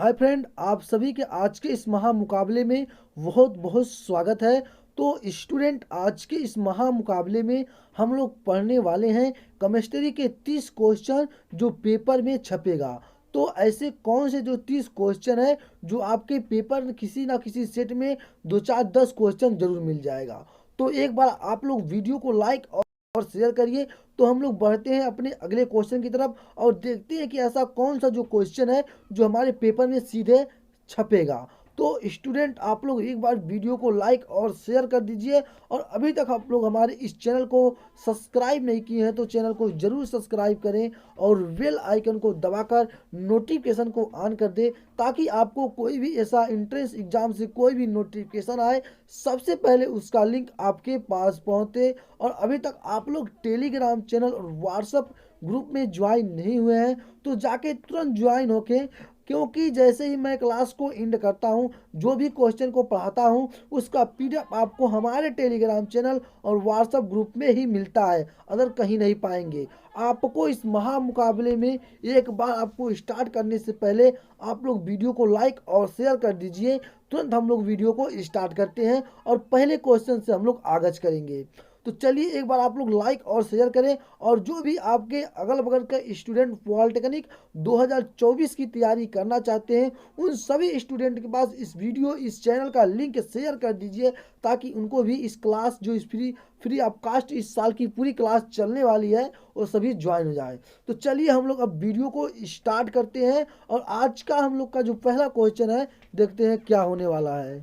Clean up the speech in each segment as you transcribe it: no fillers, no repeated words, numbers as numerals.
Hi friend, आप सभी के आज के इस महामुकाबले में बहुत बहुत स्वागत है। तो स्टूडेंट, आज के इस महामुकाबले में हम लोग पढ़ने वाले हैं केमिस्ट्री के 30 क्वेश्चन जो पेपर में छपेगा। तो ऐसे कौन से जो 30 क्वेश्चन है जो आपके पेपर में किसी ना किसी सेट में 2 4 10 क्वेश्चन जरूर मिल जाएगा। तो एक बार आप लोग वीडियो को लाइक और शेयर करिए। तो हम लोग बढ़ते हैं अपने अगले क्वेश्चन की तरफ और देखते हैं कि ऐसा कौन सा जो क्वेश्चन है जो हमारे पेपर में सीधे छपेगा। तो स्टूडेंट, आप लोग एक बार वीडियो को लाइक और शेयर कर दीजिए। और अभी तक आप लोग हमारे इस चैनल को सब्सक्राइब नहीं किए हैं तो चैनल को ज़रूर सब्सक्राइब करें और बेल आइकन को दबाकर नोटिफिकेशन को ऑन कर दें, ताकि आपको कोई भी ऐसा एंट्रेंस एग्जाम से कोई भी नोटिफिकेशन आए सबसे पहले उसका लिंक आपके पास पहुंचे। और अभी तक आप लोग टेलीग्राम चैनल और व्हाट्सएप ग्रुप में ज्वाइन नहीं हुए हैं तो जाके तुरंत ज्वाइन होके, क्योंकि जैसे ही मैं क्लास को एंड करता हूं, जो भी क्वेश्चन को पढ़ाता हूं, उसका पीडीएफ आपको हमारे टेलीग्राम चैनल और व्हाट्सएप ग्रुप में ही मिलता है, अदर कहीं नहीं पाएंगे। आपको इस महामुकाबले में एक बार आपको स्टार्ट करने से पहले आप लोग वीडियो को लाइक और शेयर कर दीजिए। तुरंत हम लोग वीडियो को स्टार्ट करते हैं और पहले क्वेश्चन से हम लोग आगाज करेंगे। तो चलिए एक बार आप लोग लाइक और शेयर करें। और जो भी आपके अगल बगल के स्टूडेंट पॉलिटेक्निक 2024 की तैयारी करना चाहते हैं, उन सभी स्टूडेंट के पास इस वीडियो इस चैनल का लिंक शेयर कर दीजिए, ताकि उनको भी इस क्लास जो इस फ्री ऑफ कास्ट इस साल की पूरी क्लास चलने वाली है वो सभी ज्वाइन हो जाए। तो चलिए हम लोग अब वीडियो को स्टार्ट करते हैं और आज का हम लोग का जो पहला क्वेश्चन है देखते हैं क्या होने वाला है।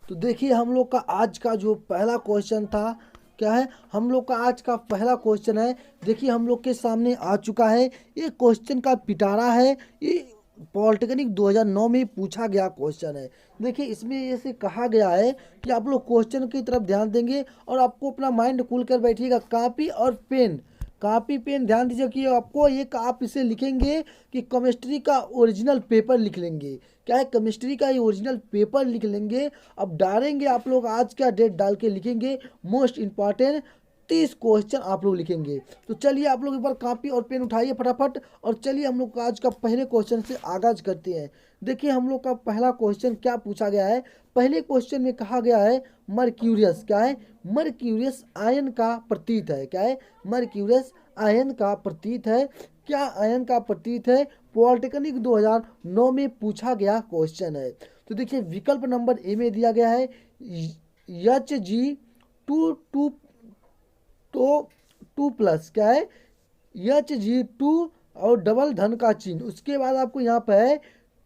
तो देखिए, हम लोग का आज का जो पहला क्वेश्चन था क्या है, हम लोग का आज का पहला क्वेश्चन है। देखिए हम लोग के सामने आ चुका है। ये क्वेश्चन का पिटारा है। ये पॉलिटेक्निक 2009 में पूछा गया क्वेश्चन है। देखिए इसमें ऐसे कहा गया है कि आप लोग क्वेश्चन की तरफ ध्यान देंगे और आपको अपना माइंड कूल कर बैठिएगा। कॉपी पेन ध्यान दीजिए कि आपको एक आप इसे लिखेंगे कि केमिस्ट्री का ओरिजिनल पेपर लिख लेंगे। क्या है, केमिस्ट्री का ये ओरिजिनल पेपर लिख लेंगे। अब डालेंगे आप लोग आज का डेट डाल के लिखेंगे मोस्ट इंपॉर्टेंट 30 क्वेश्चन आप लोग लिखेंगे। तो चलिए आप लोग एक बार कॉपी और पेन उठाइए फटाफट और चलिए हम लोग आज का पहले क्वेश्चन से आगाज करते हैं। देखिए हम लोग का पहला क्वेश्चन क्या पूछा गया है। पहले क्वेश्चन में कहा गया है मर्क्यूरियस क्या है, मर्क्यूरियस आयन का प्रतीक है। क्या है, मर्क्यूरियस आयन का प्रतीक है। क्या आयन का प्रतीक है? पॉलिटेक्निक 2009 में पूछा गया क्वेश्चन है। तो देखिए विकल्प नंबर ए में दिया गया है Hg2 तो 2+ क्या है, Hg2 और डबल धन का चिन्ह। उसके बाद आपको यहाँ पे है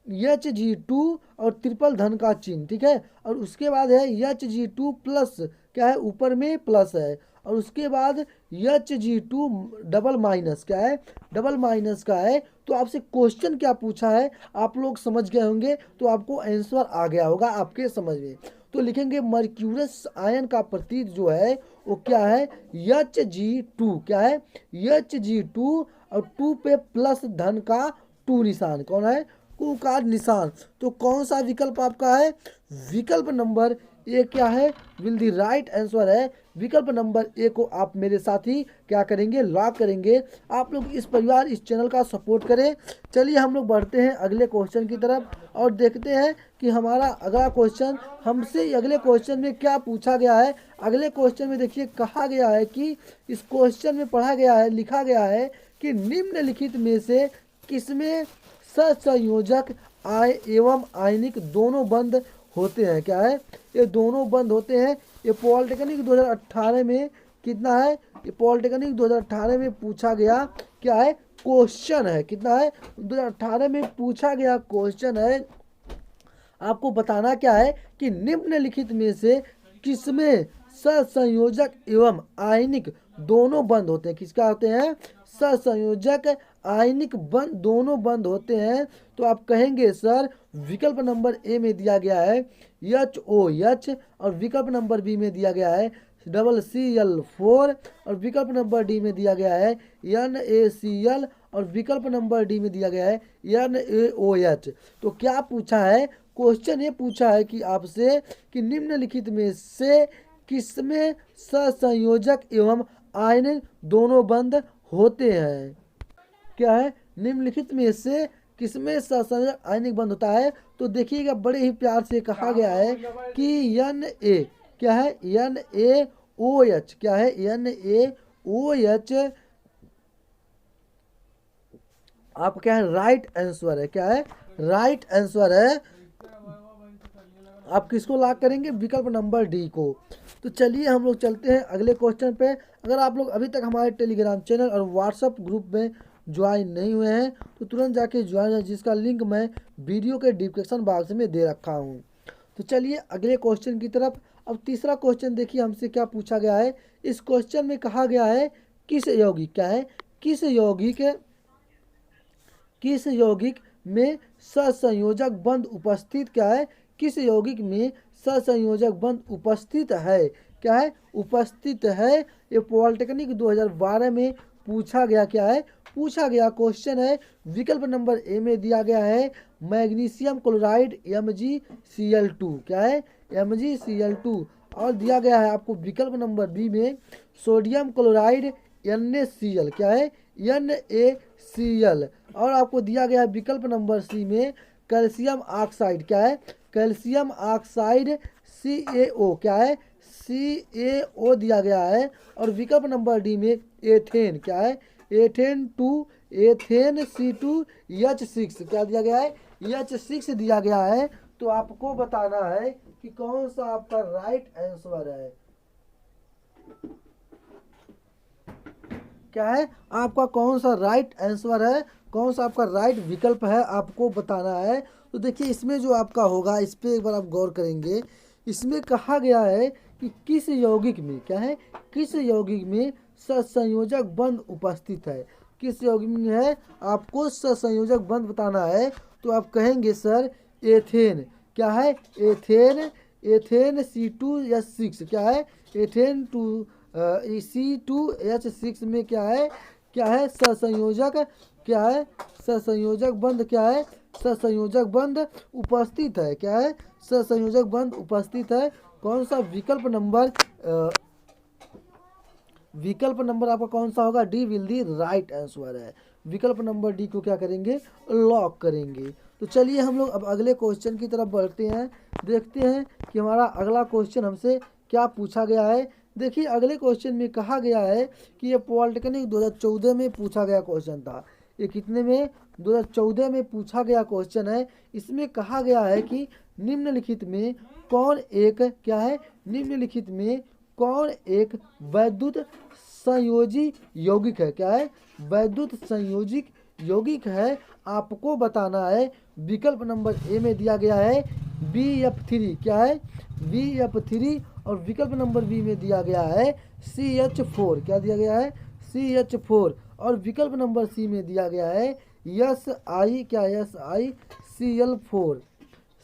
Hg2 और ट्रिपल धन का चिन्ह, ठीक है। और उसके बाद है Hg2+ क्या है, ऊपर में प्लस है। और उसके बाद Hg2 डबल माइनस क्या है, डबल माइनस का है। तो आपसे क्वेश्चन क्या पूछा है आप लोग समझ गए होंगे, तो आपको आंसर आ गया होगा आपके समझ में। तो लिखेंगे मर्क्यूरस आयन का प्रतीक जो है वो क्या है, Hg2 क्या है, Hg2 और 2 पे प्लस धन का 2 निशान। कौन है, टू का निशान। तो कौन सा विकल्प आपका है, विकल्प नंबर ए क्या है, विल दी राइट आंसर है। विकल्प नंबर ए को आप मेरे साथ ही क्या करेंगे, लॉक करेंगे। आप लोग इस परिवार इस चैनल का सपोर्ट करें। चलिए हम लोग बढ़ते हैं अगले क्वेश्चन की तरफ और देखते हैं कि हमारा अगला क्वेश्चन हमसे अगले क्वेश्चन में क्या पूछा गया है। अगले क्वेश्चन में देखिए कहा गया है कि इस क्वेश्चन में पढ़ा गया है, लिखा गया है कि निम्नलिखित में से किसमें सहसंयोजक आय एवं आयनिक दोनों बंद होते हैं। क्या है, ये दोनों बंद होते हैं। ये पॉलिटेक्निक 2018 में कितना है, ये पॉलिटेक्निक 2018 में पूछा गया क्या है, क्वेश्चन है। कितना है, 2018 में पूछा गया क्वेश्चन है। आपको बताना क्या है कि निम्नलिखित में से किसमें सहसंयोजक एवं आयनिक दोनों बंद होते हैं। किसका होते हैं, सहसंयोजक आयनिक बंद दोनों बंद होते हैं। तो आप कहेंगे सर विकल्प नंबर ए में दिया गया है HOH और विकल्प नंबर बी में दिया गया है CCl4 और विकल्प नंबर डी में दिया गया है NaCl और विकल्प नंबर डी में दिया गया है NaOH। तो क्या पूछा है, क्वेश्चन ये पूछा है कि आपसे कि निम्नलिखित में से किसमें सहसंयोजक एवं आयनिक दोनों बंद होते हैं। क्या है, निम्नलिखित में से किसमें सहसंयोजक आयनिक बंध होता है? तो देखिएगा बड़े ही प्यार से कहा गया है कि Na क्या है, NaOH क्या है, NaOH आप क्या है, राइट आंसर है, क्या है, राइट आंसर है। आप किसको लॉक करेंगे? विकल्प नंबर डी को। तो चलिए हम लोग चलते हैं अगले क्वेश्चन पे। अगर आप लोग अभी तक हमारे टेलीग्राम चैनल और व्हाट्सएप ग्रुप में ज्वाइन नहीं हुए हैं तो तुरंत जाके ज्वाइन है, जिसका लिंक मैं वीडियो के डिस्क्रिप्शन बॉक्स में दे रखा हूँ। तो चलिए अगले क्वेश्चन की तरफ। अब तीसरा क्वेश्चन देखिए हमसे क्या पूछा गया है। इस क्वेश्चन में कहा गया है किस यौगिक क्या है, किस यौगिक में सहसंयोजक बंध उपस्थित क्या है, किस यौगिक में सहसंयोजक बंध उपस्थित है, क्या है, उपस्थित है। ये पॉलिटेक्निक 2012 में पूछा गया क्या है, पूछा गया क्वेश्चन है। विकल्प नंबर ए में दिया गया है मैग्नीशियम क्लोराइड MgCl2 क्या है, MgCl2। और दिया गया है आपको विकल्प नंबर बी में सोडियम क्लोराइड NaCl क्या है, NaCl। और आपको दिया गया है विकल्प नंबर सी में कैल्शियम ऑक्साइड क्या है, कैल्शियम ऑक्साइड CaO क्या है, CaO दिया गया है। और विकल्प नंबर डी में एथेन क्या है, एथेन C2H6 क्या दिया गया है, H6 दिया गया है। तो आपको बताना है कि कौन सा आपका राइट आंसर है, क्या है आपका कौन सा राइट आंसर है, कौन सा आपका राइट विकल्प है, आपको बताना है। तो देखिए इसमें जो आपका होगा इस पर एक बार आप गौर करेंगे। इसमें कहा गया है कि किस यौगिक में क्या है, किस यौगिक में सहसंयोजक बंध उपस्थित है, किस यौगिक में है, आपको सहसंयोजक बंध बताना है। तो आप कहेंगे सर एथेन क्या है, एथेन C2H6 क्या है, एथेन C2H6 में क्या है, सहसंयोजक क्या है, सहसंयोजक बंध क्या है, सहसंयोजक बंध उपस्थित है, क्या है, सहसंयोजक बंध उपस्थित है। कौन सा विकल्प नंबर आपका कौन सा होगा? D will the right answer है। विकल्प नंबर डी को क्या करेंगे? लॉक करेंगे। तो चलिए हम लोग अब अगले क्वेश्चन की तरफ बढ़ते हैं, देखते हैं कि हमारा अगला क्वेश्चन हमसे क्या पूछा गया है। देखिए अगले क्वेश्चन में कहा गया है कि ये पॉलिटेक्निक 2014 में पूछा गया क्वेश्चन था। ये कितने में? 2014 में पूछा गया क्वेश्चन है। इसमें कहा गया है कि निम्नलिखित में कौन एक क्या है, निम्नलिखित में कौन एक वैद्युत संयोजी यौगिक है, क्या है, वैद्युत संयोजिक यौगिक है। आपको बताना है। विकल्प नंबर ए में दिया गया है BF3 क्या है, BF3। और विकल्प नंबर बी में दिया गया है CH4 क्या दिया गया है, CH4। और विकल्प नंबर सी में दिया गया है SI क्या,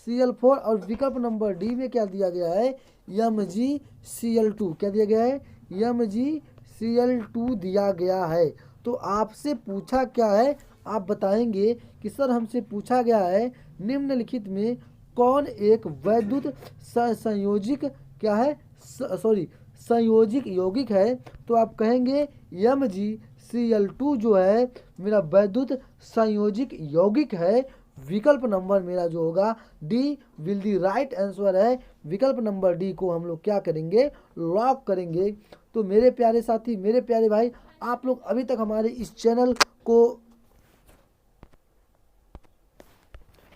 Cl4। और विकल्प नंबर डी में क्या दिया गया है MgCl2 क्या दिया गया है, MgCl2 दिया गया है। तो आपसे पूछा क्या है, आप बताएंगे कि सर हमसे पूछा गया है निम्नलिखित में कौन एक वैद्युत संयोजिक क्या है, संयोजिक यौगिक है। तो आप कहेंगे MgCl2 जो है मेरा वैद्युत संयोजिक यौगिक है। विकल्प नंबर मेरा जो होगा D will the right answer है। विकल्प नंबर डी को हम लोग क्या करेंगे? लॉक करेंगे। तो मेरे प्यारे साथी, मेरे प्यारे भाई, आप लोग अभी तक हमारे इस चैनल को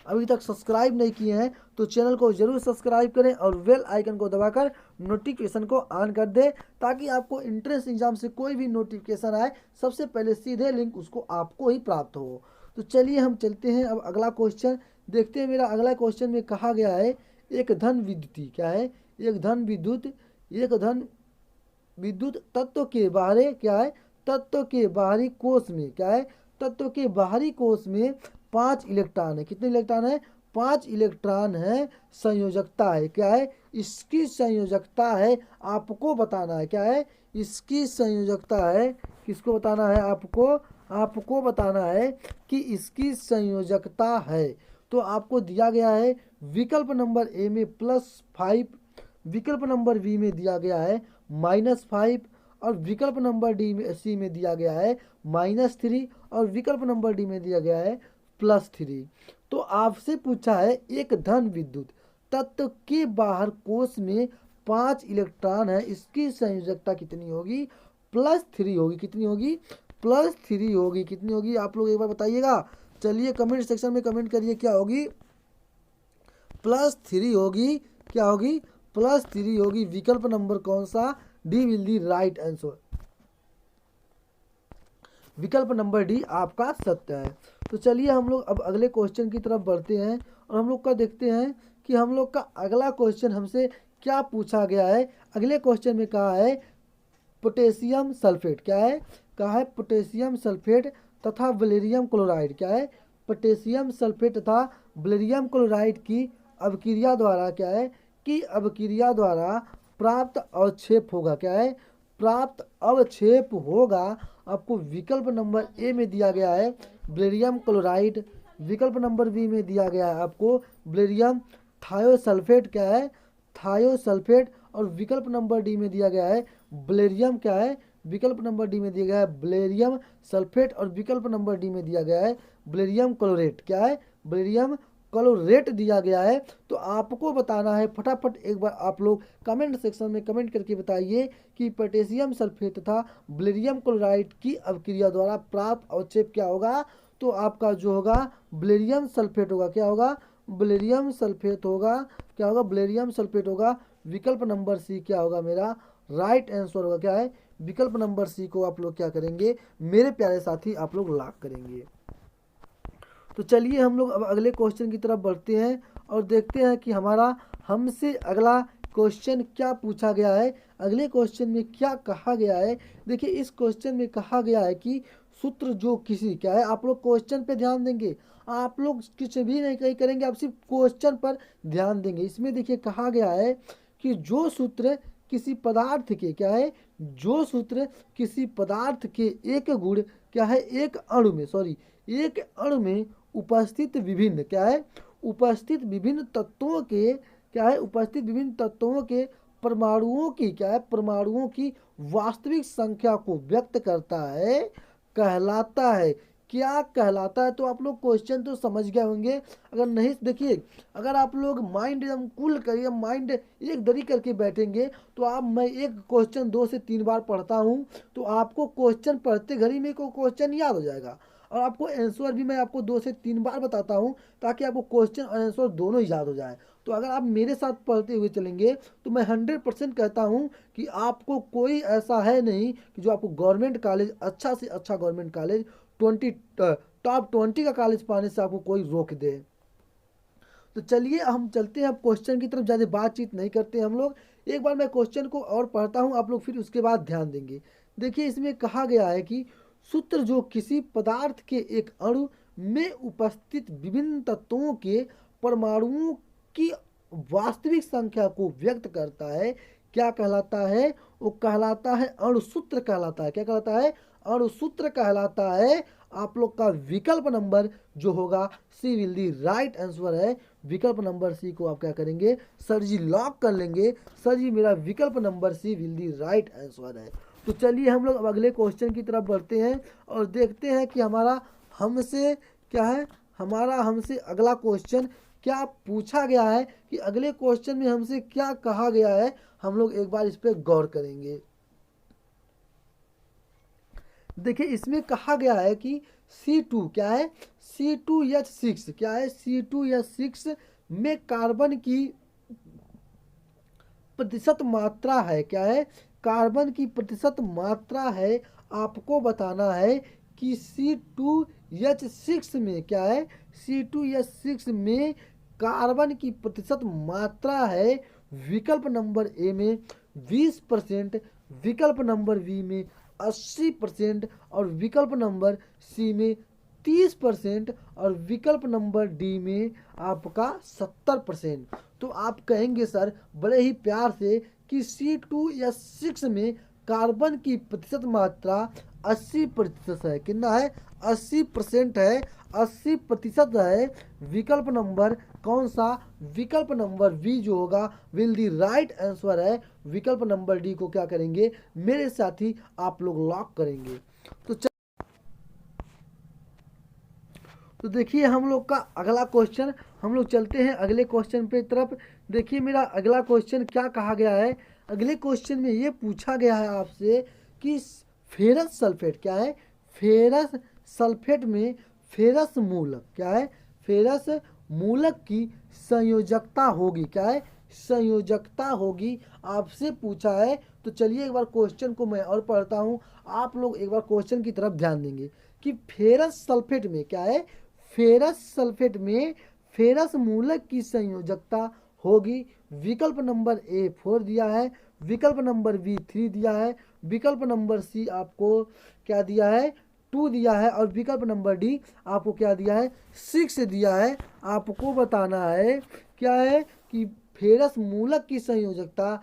अभी तक सब्सक्राइब नहीं किए हैं तो चैनल को जरूर सब्सक्राइब करें और बेल आइकन को दबाकर नोटिफिकेशन को ऑन कर दें, ताकि आपको एंट्रेंस एग्जाम से कोई भी नोटिफिकेशन आए सबसे पहले सीधे लिंक उसको आपको ही प्राप्त हो। तो चलिए हम चलते हैं अब अगला क्वेश्चन देखते हैं। मेरा अगला क्वेश्चन में कहा गया है एक धन विद्युती क्या है, एक धन विद्युत तत्व के बाहरी क्या है, तत्व के बाहरी कोष में क्या है, तत्व के बाहरी कोष में 5 इलेक्ट्रॉन है। कितने इलेक्ट्रॉन है? 5 इलेक्ट्रॉन है। संयोजकता है क्या है, इसकी संयोजकता है। आपको बताना है क्या है, इसकी संयोजकता है। किसको बताना है? आपको बताना है कि इसकी संयोजकता है। तो आपको दिया गया है विकल्प नंबर ए में +5, विकल्प नंबर बी में दिया गया है -5, और विकल्प नंबर डी में सी में दिया गया है -3, और विकल्प नंबर डी में दिया गया है +3। तो आपसे पूछा है एक धन विद्युत तत्व के बाहर कोश में 5 इलेक्ट्रॉन है, इसकी संयोजकता कितनी होगी? +3 होगी। कितनी होगी? +3 होगी। कितनी होगी आप लोग एक बार बताइएगा। चलिए कमेंट सेक्शन में कमेंट करिए क्या होगी। +3 होगी। क्या होगी? +3 होगी। विकल्प नंबर कौन सा? D will the right answer. विकल्प नंबर डी आपका सत्य है। तो चलिए हम लोग अब अगले क्वेश्चन की तरफ बढ़ते हैं और हम लोग का देखते हैं कि हम लोग का अगला क्वेश्चन हमसे क्या पूछा गया है। अगले क्वेश्चन में कहा है पोटेशियम सल्फेट। क्या है? कहा है पोटेशियम सल्फेट तथा बेरिलियम क्लोराइड। क्या है? पोटेशियम सल्फेट तथा बेरिलियम क्लोराइड की अवक्रिया द्वारा क्या है कि अवक्रिया द्वारा प्राप्त अवक्षेप होगा। क्या है? प्राप्त अवक्षेप होगा। आपको विकल्प नंबर ए में दिया गया है बेरिलियम क्लोराइड, विकल्प नंबर बी में दिया गया है आपको बेरिलियम थायोसल्फेट। क्या है? थायोसल्फेट। और विकल्प नंबर डी में दिया गया है बेरिलियम। क्या है? विकल्प नंबर डी में दिया गया है बेरिलियम सल्फेट और विकल्प नंबर डी में दिया गया है बेरिलियम क्लोरेट। क्या है? बेरिलियम क्लोरेट दिया गया है। तो आपको बताना है फटाफट एक बार आप लोग कमेंट सेक्शन में कमेंट करके बताइए कि पोटेशियम सल्फेट तथा बेरिलियम क्लोराइड की अवक्रिया द्वारा प्राप्त अवक्षेप क्या होगा। तो आपका जो होगा बेरिलियम सल्फेट होगा। क्या होगा? बेरिलियम सल्फेट होगा। क्या होगा? बेरिलियम सल्फेट होगा। विकल्प नंबर सी क्या होगा मेरा राइट आंसर होगा। क्या है? विकल्प नंबर सी को आप लोग क्या करेंगे मेरे प्यारे साथी आप लोग लॉक करेंगे। तो चलिए हम लोग अब अगले क्वेश्चन की तरफ बढ़ते हैं और देखते हैं कि हमारा हमसे अगला क्वेश्चन क्या पूछा गया है। अगले क्वेश्चन में क्या कहा गया है? देखिए इस क्वेश्चन में कहा गया है कि सूत्र जो किसी क्या है, आप लोग क्वेश्चन पे ध्यान देंगे, आप लोग कुछ भी नहीं कहीं करेंगे, आप सिर्फ क्वेश्चन पर ध्यान देंगे। इसमें देखिए कहा गया है कि जो सूत्र किसी पदार्थ के क्या है, जो सूत्र किसी पदार्थ के एक गुण क्या है एक अणु में एक अणु में उपस्थित विभिन्न क्या है उपस्थित विभिन्न तत्वों के क्या है उपस्थित विभिन्न तत्वों के परमाणुओं की क्या है परमाणुओं की वास्तविक संख्या को व्यक्त करता है कहलाता है। क्या कहलाता है? तो आप लोग क्वेश्चन तो समझ गए होंगे। अगर नहीं देखिए, अगर आप लोग माइंड एकदम कूल करिए, माइंड एक दरी करके बैठेंगे तो आप मैं एक क्वेश्चन 2 से 3 बार पढ़ता हूँ तो आपको क्वेश्चन पढ़ते घड़ी में को क्वेश्चन याद हो जाएगा और आपको आंसर भी मैं आपको 2 से 3 बार बताता हूँ ताकि आपको क्वेश्चन और आंसर दोनों ही याद हो जाए। तो अगर आप मेरे साथ पढ़ते हुए चलेंगे तो मैं 100% कहता हूँ कि आपको कोई ऐसा है नहीं कि जो आपको गवर्नमेंट कॉलेज अच्छा से अच्छा गवर्नमेंट कॉलेज टॉप 20 का कॉलेज पाने से आपको कोई रोक दे। तो चलिए हम चलते हैं अब क्वेश्चन की तरफ, ज़्यादा बातचीत नहीं करते हम लोग। एक बार मैं क्वेश्चन को और पढ़ता हूँ, आप लोग फिर उसके बाद ध्यान देंगे। देखिए इसमें कहा गया है कि सूत्र जो किसी पदार्थ के एक अणु में उपस्थित विभिन्न तत्वों के परमाणुओं की वास्तविक संख्या को व्यक्त करता है क्या कहलाता है? वो कहलाता है अणुसूत्र कहलाता है। क्या कहलाता है? अणुसूत्र कहलाता है। आप लोग का विकल्प नंबर जो होगा सी विल दी राइट आंसर है। विकल्प नंबर सी को आप क्या करेंगे सर जी लॉक कर लेंगे। सर जी मेरा विकल्प number C will the right answer है। तो चलिए हम लोग अब अगले क्वेश्चन की तरफ बढ़ते हैं और देखते हैं कि हमारा हमसे क्या है हमारा हमसे अगला क्वेश्चन क्या पूछा गया है कि अगले क्वेश्चन में हमसे क्या कहा गया है। हम लोग एक बार इस पर गौर करेंगे। देखिए इसमें कहा गया है कि C2 क्या है C2H6 क्या है C2H6 में कार्बन की प्रतिशत मात्रा है। क्या है? कार्बन की प्रतिशत मात्रा है। आपको बताना है कि C2H6 में क्या है C2H6 में कार्बन की प्रतिशत मात्रा है। विकल्प नंबर ए में 20%, विकल्प नंबर बी में 80% और विकल्प नंबर सी में 30% और विकल्प नंबर डी में आपका 70%। तो आप कहेंगे सर बड़े ही प्यार से कि C2H6 में कार्बन की प्रतिशत मात्रा 80% है। कितना है? 80% है, 80% है। विकल्प नंबर कौन सा? विकल्प नंबर बी जो होगा विल दी राइट आंसर है। विकल्प नंबर डी को क्या करेंगे मेरे साथी आप लोग लॉक करेंगे। तो तो देखिए हम लोग का अगला क्वेश्चन, हम लोग चलते हैं अगले क्वेश्चन पे तरफ। देखिए मेरा अगला क्वेश्चन क्या कहा गया है। अगले क्वेश्चन में ये पूछा गया है आपसे कि फेरस सल्फेट क्या है। फेरस सल्फेट में फेरस मूलक क्या है। फेरस मूलक की संयोजकता होगी क्या है, संयोजकता होगी, आपसे पूछा है। तो चलिए एक बार क्वेश्चन को मैं और पढ़ता हूँ, आप लोग एक बार क्वेश्चन की तरफ ध्यान देंगे कि फेरस सल्फेट में क्या है। फेरस सल्फेट में फेरस मूलक की संयोजकता होगी। विकल्प नंबर ए 4 दिया है, विकल्प नंबर बी 3 दिया है, विकल्प नंबर सी आपको क्या दिया है 2 दिया है, और विकल्प नंबर डी आपको क्या दिया है 6 दिया है। आपको बताना है क्या है कि फेरस मूलक की संयोजकता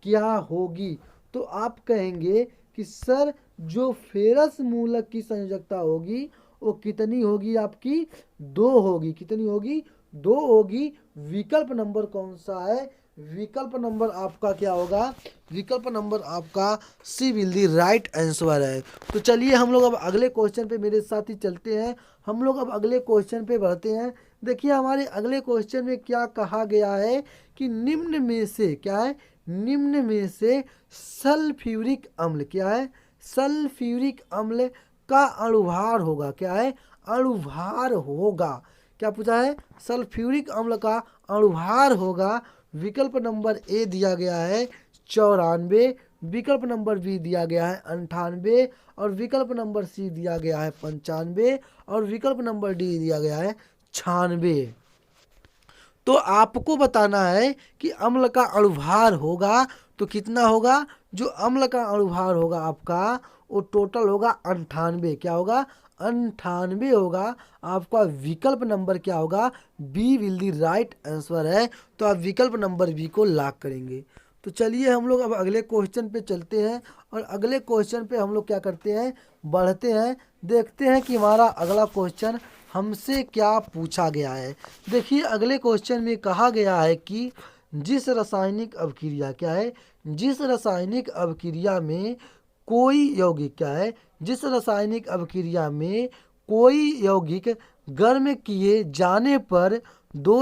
क्या होगी। तो आप कहेंगे कि सर जो फेरस मूलक की संयोजकता होगी वो कितनी होगी आपकी 2 होगी। कितनी होगी 2 होगी। विकल्प नंबर कौन सा है, विकल्प नंबर आपका क्या होगा, विकल्प नंबर आपका सी विल दी राइट आंसर है। तो चलिए हम लोग अब अगले क्वेश्चन पे मेरे साथ ही चलते हैं। हम लोग अब अगले क्वेश्चन पे बढ़ते हैं। देखिए हमारे अगले क्वेश्चन में क्या कहा गया है कि निम्न में से क्या है, निम्न में से सल्फ्यूरिक अम्ल क्या है, सल्फ्यूरिक अम्ल का अणुभार होगा क्या है, अणुभार होगा। क्या पूछा है, सल्फ्यूरिक अम्ल का अणुभार होगा। विकल्प नंबर ए दिया गया है 94, विकल्प नंबर बी दिया गया है 98, और विकल्प नंबर सी दिया गया है 95, और विकल्प नंबर डी दिया गया है 96। तो आपको बताना है कि अम्ल का अणुभार होगा तो कितना होगा। जो अम्ल का अणुभार होगा आपका वो टोटल होगा 98। क्या होगा 98 होगा। आपका विकल्प नंबर क्या होगा, B will the right answer है। तो आप विकल्प नंबर बी को लॉक करेंगे। तो चलिए हम लोग अब अगले क्वेश्चन पे चलते हैं, और अगले क्वेश्चन पे हम लोग क्या करते हैं, बढ़ते हैं, देखते हैं कि हमारा अगला क्वेश्चन हमसे क्या पूछा गया है। देखिए अगले क्वेश्चन में कहा गया है कि जिस रासायनिक अभिक्रिया क्या है, जिस रासायनिक अभिक्रिया में कोई यौगिक क्या है, जिस रासायनिक अभिक्रिया में कोई यौगिक गर्म किए जाने पर दो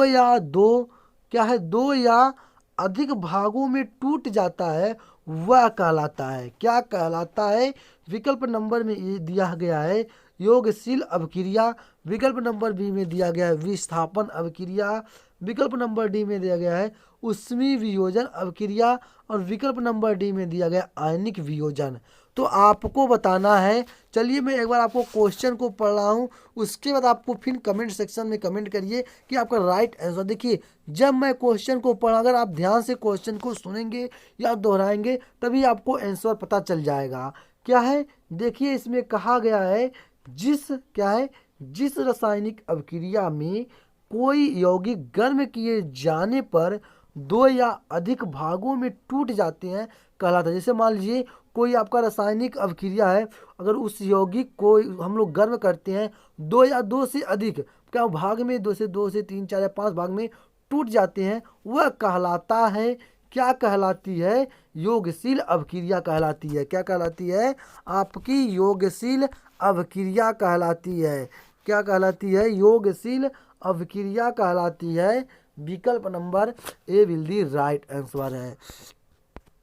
क्या है, 2 या अधिक भागों में टूट जाता है वह कहलाता है। क्या कहलाता है। विकल्प नंबर में ये दिया गया है योगशील अभिक्रिया, विकल्प नंबर बी में दिया गया है विस्थापन अभिक्रिया, विकल्प नंबर डी में दिया गया है उष्मीय वियोजन अभिक्रिया, और विकल्प नंबर डी में दिया गया आयनिक वियोजन। तो आपको बताना है। चलिए मैं एक बार आपको क्वेश्चन को पढ़ रहा हूँ, उसके बाद आपको फिर कमेंट सेक्शन में कमेंट करिए कि आपका राइट आंसर। देखिए जब मैं क्वेश्चन को पढ़ा, अगर आप ध्यान से क्वेश्चन को सुनेंगे या दोहराएंगे तभी आपको आंसर पता चल जाएगा। क्या है, देखिए इसमें कहा गया है जिस क्या है, जिस रासायनिक अभिक्रिया में कोई यौगिक गर्म किए जाने पर 2 या अधिक भागों में टूट जाते हैं कहलाता है। जैसे मान लीजिए कोई आपका रासायनिक अभिक्रिया है, अगर उस यौगिक को हम लोग गर्म करते हैं 2 या 2 से अधिक क्या भाग में, 2 से 3 4 या 5 भाग में टूट जाते हैं, वह कहलाता है, क्या कहलाती है, योगशील अभिक्रिया कहलाती है। क्या कहलाती है, आपकी योगशील अभिक्रिया कहलाती है। क्या कहलाती है, योगशील अभिक्रिया कहलाती है। विकल्प number A will the right answer है।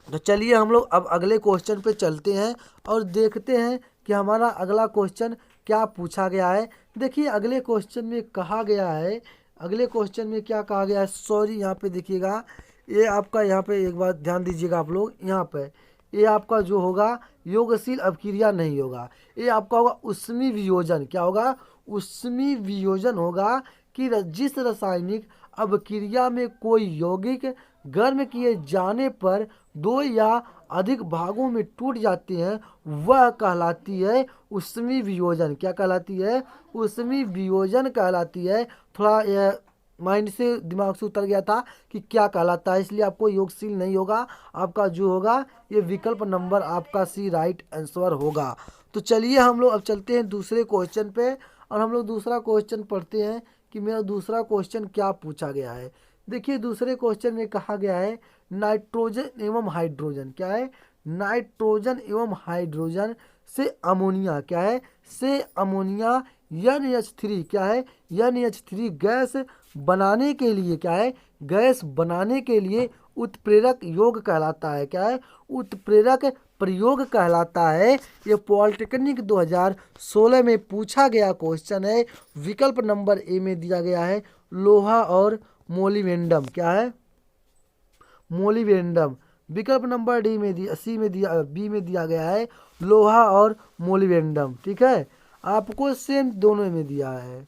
तो चलिए हम लोग अब अगले क्वेश्चन पे चलते हैं और देखते हैं कि हमारा अगला क्वेश्चन क्या पूछा गया है। देखिए अगले क्वेश्चन में कहा गया है, अगले क्वेश्चन में क्या कहा गया है, सॉरी यहाँ पे देखिएगा, ये आपका यहाँ पे एक बार ध्यान दीजिएगा आप लोग, यहाँ पे ये आपका जो होगा योगशील अभिक्रिया नहीं होगा, ये आपका होगा उष्मीय वियोजन। क्या होगा, उष्मीय वियोजन होगा कि जिस रासायनिक अभिक्रिया में कोई यौगिक गर्म किए जाने पर 2 या अधिक भागों में टूट जाते हैं वह कहलाती है उष्मीय वियोजन। क्या कहलाती है, उष्मीय वियोजन कहलाती है। थोड़ा यह माइंड से दिमाग से उतर गया था कि क्या कहलाता है, इसलिए आपको योगशील नहीं होगा, आपका जो होगा ये विकल्प नंबर आपका सी राइट आंसर होगा। तो चलिए हम लोग अब चलते हैं दूसरे क्वेश्चन पे, और हम लोग दूसरा क्वेश्चन पढ़ते हैं कि मेरा दूसरा क्वेश्चन क्या पूछा गया है। देखिए दूसरे क्वेश्चन में कहा गया है नाइट्रोजन एवं हाइड्रोजन। क्या है, नाइट्रोजन एवं हाइड्रोजन से अमोनिया क्या है, से अमोनिया NH3 क्या है, NH3 गैस बनाने के लिए क्या है, गैस बनाने के लिए उत्प्रेरक योग कहलाता है। क्या है, उत्प्रेरक प्रयोग कहलाता है। ये पॉलिटेक्निक 2016 में पूछा गया क्वेश्चन है। विकल्प नंबर ए में दिया गया है लोहा और मोलिबेंडम। क्या है, मोलिबेंडम। विकल्प नंबर डी में दिया, सी में दिया, बी में दिया गया है लोहा और मोलिबेंडम। ठीक है, आपको सेम दोनों में दिया है।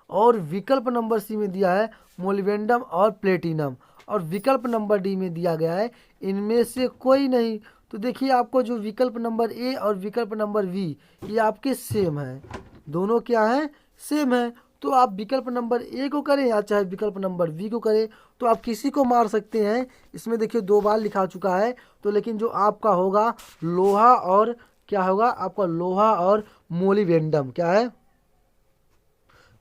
और विकल्प नंबर सी में दिया है मोलिबेंडम और प्लेटिनम। और विकल्प नंबर डी में दिया गया है इनमें से कोई नहीं। तो देखिए आपको जो विकल्प नंबर ए और विकल्प नंबर बी ये आपके सेम है, दोनों क्या है, सेम है। तो आप विकल्प नंबर ए को करें या चाहे विकल्प नंबर बी को करें, तो आप किसी को मार सकते हैं। इसमें देखिए 2 बार लिखा चुका है। तो लेकिन जो आपका होगा लोहा और क्या होगा, आपका लोहा और मोलिबेंडम। क्या है,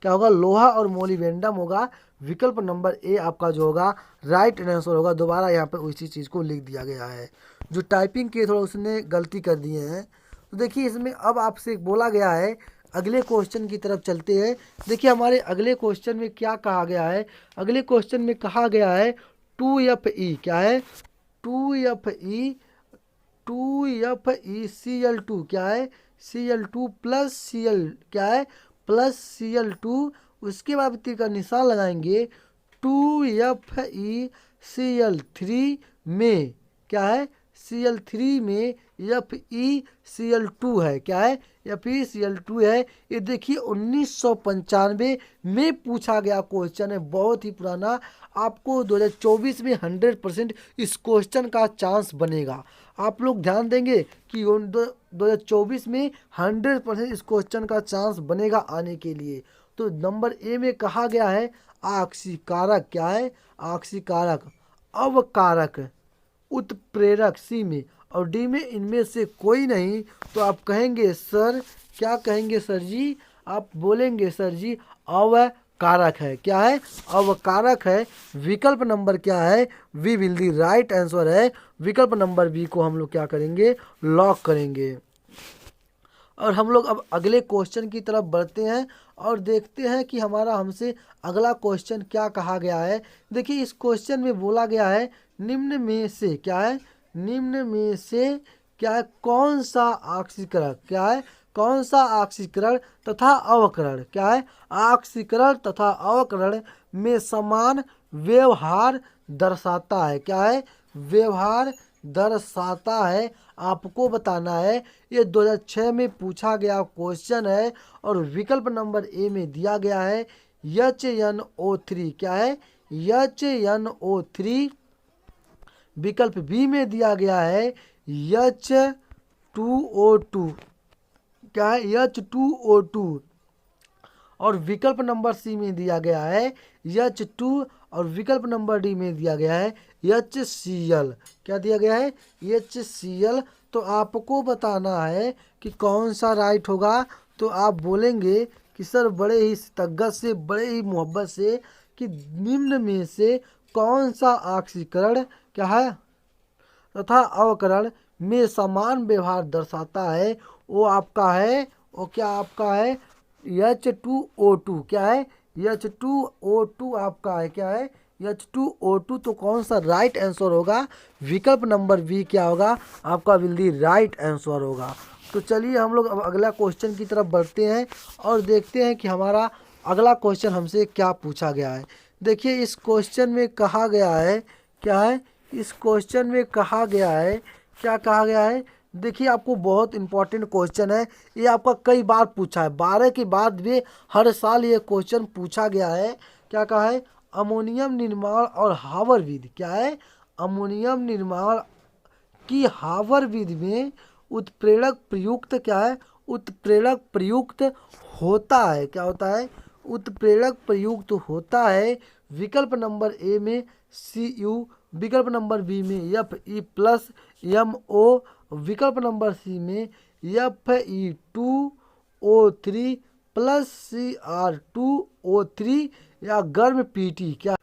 क्या होगा, लोहा और मोलिबेंडम होगा। विकल्प नंबर ए आपका जो होगा राइट आंसर होगा। दोबारा यहाँ पे उसी चीज़ को लिख दिया गया है, जो टाइपिंग किए थोड़ा उसने गलती कर दिए हैं। तो देखिए इसमें अब आपसे बोला गया है, अगले क्वेश्चन की तरफ चलते हैं। देखिए हमारे अगले क्वेश्चन में क्या कहा गया है, अगले क्वेश्चन में कहा गया है 2Fe। क्या है, 2Fe, 2FeCl2 क्या है, Cl2 प्लस Cl क्या है, प्लस Cl2। उसके बाद तीर का निशान लगाएंगे 2FeCl3 में क्या है, Cl3 में FeCl2 है। क्या है, FeCl2 है। ये देखिए 1995 में पूछा गया क्वेश्चन है, बहुत ही पुराना। आपको 2024 में 100% इस क्वेश्चन का चांस बनेगा। आप लोग ध्यान देंगे कि 2024 में 100% इस क्वेश्चन का चांस बनेगा आने के लिए। तो नंबर ए में कहा गया है आक्सीकारक। क्या है, आक्सीकारक, अवकारक, उत्प्रेरक सी में, और डी में इनमें से कोई नहीं। तो आप कहेंगे सर, क्या कहेंगे सर जी, आप बोलेंगे सर जी अवकारक है। क्या है, अवकारक है। विकल्प नंबर क्या है, V will the right answer है। विकल्प नंबर बी को हम लोग क्या करेंगे, लॉक करेंगे। और हम लोग अब अगले क्वेश्चन की तरफ बढ़ते हैं और देखते हैं कि हमारा हमसे अगला क्वेश्चन क्या कहा गया है। देखिए इस क्वेश्चन में बोला गया है निम्न में से क्या है, निम्न में से क्या है, कौन सा ऑक्सीकरण, क्या है, कौन सा ऑक्सीकरण तथा अवकरण, क्या है, ऑक्सीकरण तथा अवकरण में समान व्यवहार दर्शाता है। क्या है, व्यवहार दर्शाता है। आपको बताना है, ये 2006 में पूछा गया क्वेश्चन है। और विकल्प नंबर ए में दिया गया है HNO3। क्या है, HNO3। विकल्प बी में दिया गया है H2O2। क्या है, H2O2। और विकल्प नंबर सी में दिया गया है H2। और विकल्प नंबर डी में दिया गया है HCl। क्या दिया गया है, HCl। तो आपको बताना है कि कौन सा राइट होगा। तो आप बोलेंगे कि सर बड़े ही शिद्दत से, बड़े ही मोहब्बत से, कि निम्न में से कौन सा ऑक्सीकरण क्या है तथा अवकरण में समान व्यवहार दर्शाता है। वो आपका है, वो क्या आपका है, H2O2। क्या है, H2O2 आपका है। क्या है, H2O2। तो कौन सा राइट आंसर होगा, विकल्प नंबर बी क्या होगा, आपका विल दी राइट आंसर होगा। तो चलिए हम लोग अब अगला क्वेश्चन की तरफ बढ़ते हैं और देखते हैं कि हमारा अगला क्वेश्चन हमसे क्या पूछा गया है। देखिए इस क्वेश्चन में कहा गया है, क्या है, इस क्वेश्चन में कहा गया है, क्या कहा गया है। देखिए आपको बहुत इंपॉर्टेंट क्वेश्चन है, ये आपका कई बार पूछा है, 12 के बाद भी हर साल ये क्वेश्चन पूछा गया है। क्या कहा है, अमोनियम निर्माण और हावर विधि। क्या है, अमोनियम निर्माण की हावर विधि में उत्प्रेरक प्रयुक्त क्या है, उत्प्रेरक प्रयुक्त होता है। क्या होता है, उत्प्रेरक प्रयुक्त होता है। विकल्प नंबर ए में Cu, विकल्प नंबर बी में Fe+MO, विकल्प नंबर सी में Fe2O3 प्लस Cr2O3, या गर्म पीटी। क्या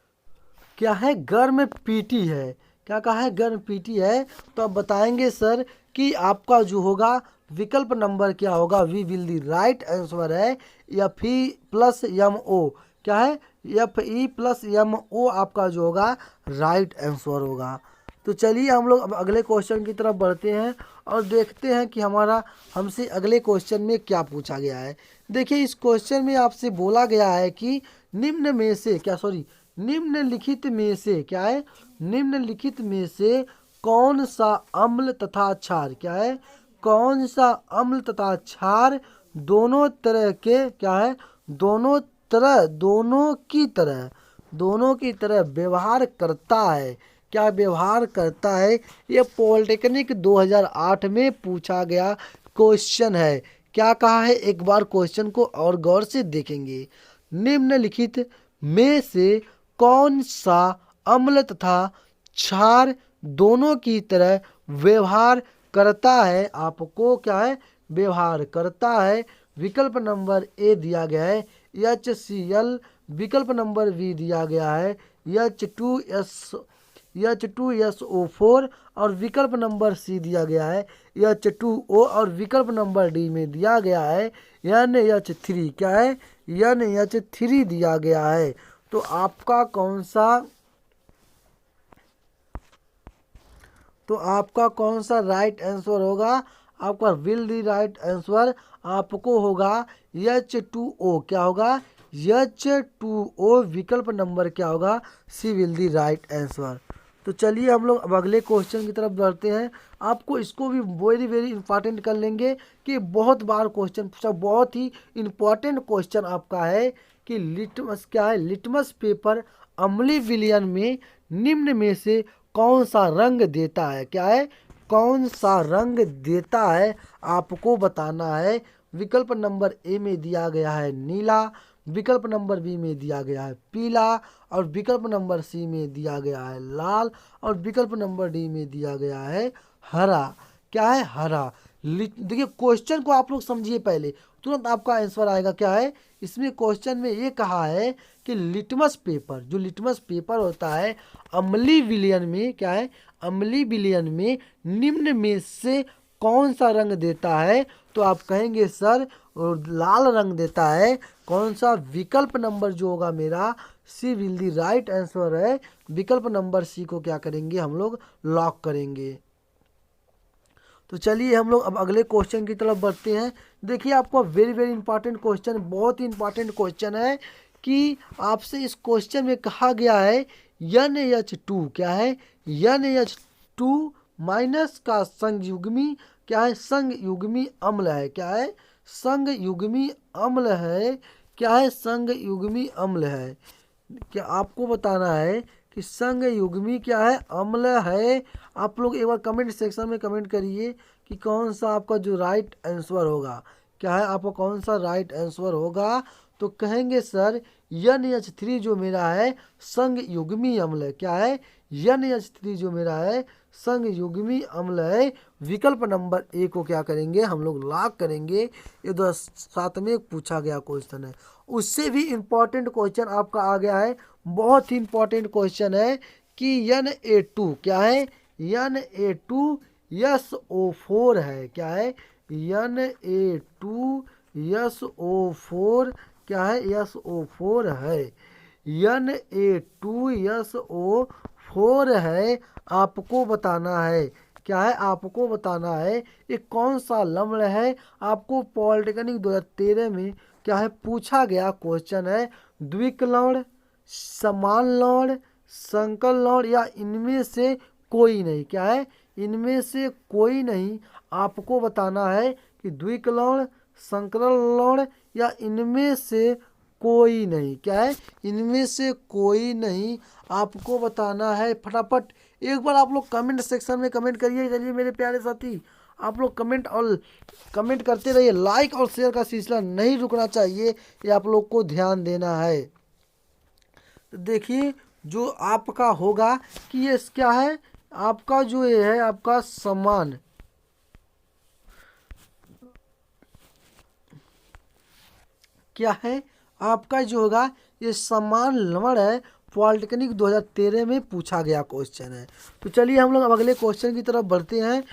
क्या है, गर्म पीटी है। क्या कहा है, गर्म पीटी है। तो आप बताएंगे सर कि आपका जो होगा विकल्प नंबर क्या होगा, we will the right answer है F E plus M O, क्या है F E plus M O आपका जो होगा राइट आंसर होगा। तो चलिए हम लोग अब अगले क्वेश्चन की तरफ बढ़ते हैं और देखते हैं कि हमारा हमसे अगले क्वेश्चन में क्या पूछा गया है। देखिए इस क्वेश्चन में आपसे बोला गया है कि निम्न में से निम्नलिखित में से क्या है, निम्नलिखित में से कौन सा अम्ल तथा क्षार, क्या है कौन सा अम्ल तथा क्षार दोनों तरह के, क्या है दोनों की तरह व्यवहार करता है, क्या व्यवहार करता है। ये पॉलिटेक्निक 2008 में पूछा गया क्वेश्चन है। क्या कहा है, एक बार क्वेश्चन को और गौर से देखेंगे। निम्नलिखित में से कौन सा अम्ल तथा क्षार दोनों की तरह व्यवहार करता है, आपको क्या है व्यवहार करता है। विकल्प नंबर ए दिया गया है HCl, विकल्प नंबर बी दिया गया है H2SO4 और विकल्प नंबर सी दिया गया है H2O और विकल्प नंबर डी में दिया गया है NH3, क्या है NH3 दिया गया है। तो आपका कौन सा राइट आंसर होगा, आपका विल दी राइट आंसर आपको होगा H2O, क्या होगा H2O, विकल्प नंबर क्या होगा सी विल दी राइट आंसर। तो चलिए हम लोग अब अगले क्वेश्चन की तरफ बढ़ते हैं। आपको इसको भी वेरी वेरी इंपॉर्टेंट कर लेंगे कि बहुत बार क्वेश्चन पूछा, बहुत ही इंपॉर्टेंट क्वेश्चन आपका है कि लिटमस, क्या है लिटमस पेपर अम्लीय विलयन में निम्न में से कौन सा रंग देता है, क्या है कौन सा रंग देता है आपको बताना है। विकल्प नंबर ए में दिया गया है नीला, विकल्प नंबर बी में दिया गया है पीला और विकल्प नंबर सी में दिया गया है लाल और विकल्प नंबर डी में दिया गया है हरा, क्या है हरा। देखिए क्वेश्चन को आप लोग समझिए पहले, तुरंत आपका आंसर आएगा। क्या है इसमें क्वेश्चन में ये कहा है कि लिटमस पेपर, जो लिटमस पेपर होता है अम्लीय विलयन में, क्या है अम्लीय विलयन में निम्न में से कौन सा रंग देता है, तो आप कहेंगे सर लाल रंग देता है। कौन सा, विकल्प नंबर जो होगा मेरा सी विल दी राइट आंसर है। विकल्प नंबर सी को क्या करेंगे हम लोग लॉक करेंगे। तो चलिए हम लोग अब अगले क्वेश्चन की तरफ बढ़ते हैं। देखिए आपको वेरी वेरी इंपॉर्टेंट क्वेश्चन, बहुत ही इंपॉर्टेंट क्वेश्चन है कि आपसे इस क्वेश्चन में कहा गया है NH2, क्या है NH2 माइनस का संयुग्मी, क्या है संयुग्मी अम्ल है, क्या है संयुग्मी अम्ल है, क्या है संयुग्मी अम्ल है। क्या आपको बताना है कि संयुग्मी क्या है अम्ल है। आप लोग एक बार कमेंट सेक्शन में कमेंट करिए कि कौन सा आपका जो राइट आंसर होगा, क्या है आपका कौन सा राइट आंसर होगा। तो कहेंगे सर NH3 जो मेरा है संयुग्मी अम्ल है, क्या है NH3 जो मेरा है संयुग्मी अम्ल है। विकल्प नंबर ए को क्या करेंगे हम लोग लॉक करेंगे। ये 2007 में पूछा गया क्वेश्चन है। उससे भी इम्पोर्टेंट क्वेश्चन आपका आ गया है, बहुत ही इम्पोर्टेंट क्वेश्चन है कि Na2 क्या है Na2SO4 है, क्या है Na2SO4, क्या है SO4 है Na2SO4 है। आपको बताना है, क्या है आपको बताना है ये कौन सा लवण है। आपको पॉलिटेक्निक 2013 में क्या है पूछा गया क्वेश्चन है, द्विक लवण, समान लवण, संकर लवण या इनमें से कोई नहीं, क्या है इनमें से कोई नहीं। आपको बताना है कि द्विक लवण, संकर लवण या इनमें से कोई नहीं, क्या है इनमें से कोई नहीं आपको बताना है। फटाफट एक बार आप लोग कमेंट सेक्शन में कमेंट करिए। चलिए मेरे प्यारे साथी आप लोग कमेंट करते रहिए, लाइक और शेयर का सिलसिला नहीं रुकना चाहिए, ये आप लोग को ध्यान देना है। तो देखिए जो आपका होगा कि ये क्या है आपका जो ये है आपका समान, क्या है आपका जो होगा ये समान लवण है। पॉलिटेक्निक 2013 में पूछा गया क्वेश्चन है। तो चलिए हम लोग अब अगले क्वेश्चन की तरफ बढ़ते हैं।